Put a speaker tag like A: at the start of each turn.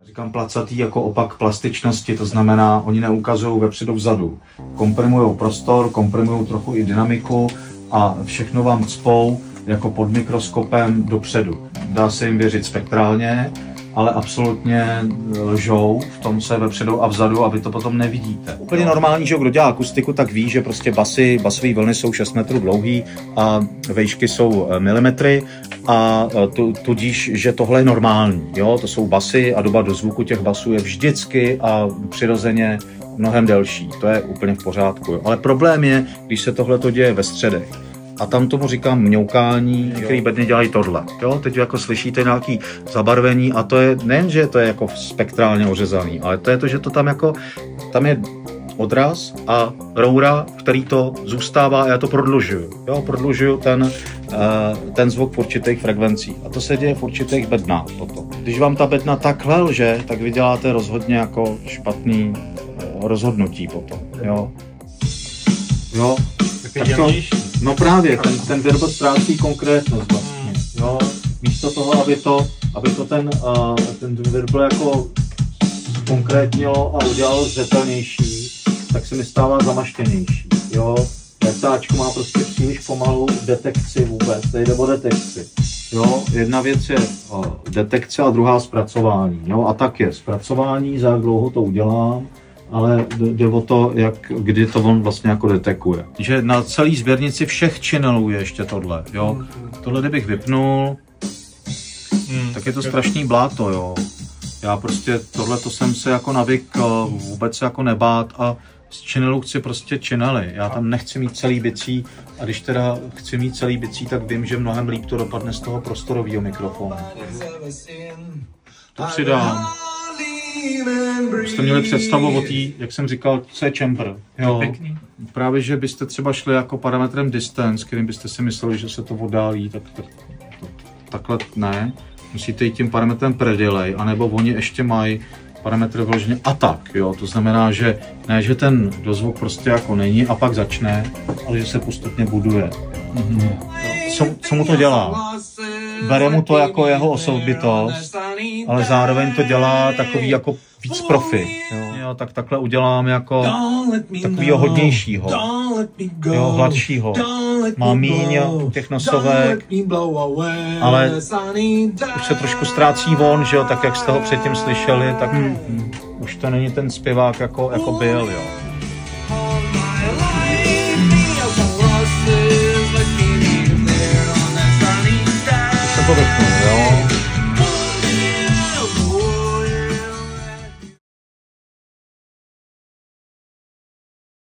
A: Říkám placatý jako opak plastičnosti, to znamená, oni neukazují vepředu vzadu. Komprimují prostor, komprimují trochu i dynamiku a všechno vám cpou jako pod mikroskopem dopředu. Dá se jim věřit spektrálně, ale absolutně lžou v tom se vepředu a vzadu a vy to potom nevidíte. Úplně normální, že kdo dělá akustiku, tak ví, že prostě basové vlny jsou 6 metrů dlouhý a vejšky jsou milimetry a tudíž, že tohle je normální. Jo? To jsou basy a doba do zvuku těch basů je vždycky a přirozeně mnohem delší. To je úplně v pořádku. Jo? Ale problém je, když se tohle děje ve středech. A tam tomu říkám mňoukání, některý bedny dělají tohle. Jo? Teď jako slyšíte nějaký zabarvení a to je nejen, že to je jako spektrálně ořezaný, ale to je to, že to tam jako, tam je odraz a roura, který to zůstává a já to prodlužuju. Jo? Prodlužuju ten zvuk v určitých frekvencích. A to se děje v určitých bednách potom. Když vám ta bedna takhle lže, tak vy děláte rozhodně jako špatný rozhodnutí potom. Jo? Jo? Tak to, no právě, ten virbl ztrácí konkrétnost vlastně, jo. Místo toho, aby to ten virbl jako konkrétnilo a udělal zřetelnější, tak se mi stává zamaštěnější, jo. RTAčko má prostě příliš pomalou detekci vůbec, tady jde o detekci, jo. Jedna věc je detekce a druhá zpracování, jo. A tak je zpracování, za jak dlouho to udělám, ale jde o to, kdy to on vlastně jako detekuje. Že na celý sběrnici všech channelů je ještě tohle, jo. Tohle kdybych vypnul, tak je to strašný bláto, jo. Já prostě tohleto jsem se jako navyk vůbec se jako nebát a z channelu chci prostě channely. Já tam nechci mít celý bicí a když teda chci mít celý bicí, tak vím, že mnohem líp to dopadne z toho prostorového mikrofonu. To přidám. Jste měli představu o té, jak jsem říkal, co je chamber. Jo. Právě, že byste třeba šli jako parametrem distance, kterým byste si mysleli, že se to oddálí, tak takhle ne. Musíte jít tím parametrem predelay, anebo oni ještě mají parametr vyloženě attack, jo. To znamená, že ne, že ten dozvuk prostě jako není a pak začne, ale že se postupně buduje. Co mu to dělá? Bere mu to jako jeho osobitost, ale zároveň to dělá takový jako víc profi. Jo, tak takhle udělám jako takovýho hodnějšího, jo, hladšího. Má míň těch nosovek, ale už se trošku ztrácí von, že jo, tak jak jste ho předtím slyšeli, tak už to není ten zpěvák jako byl, jo.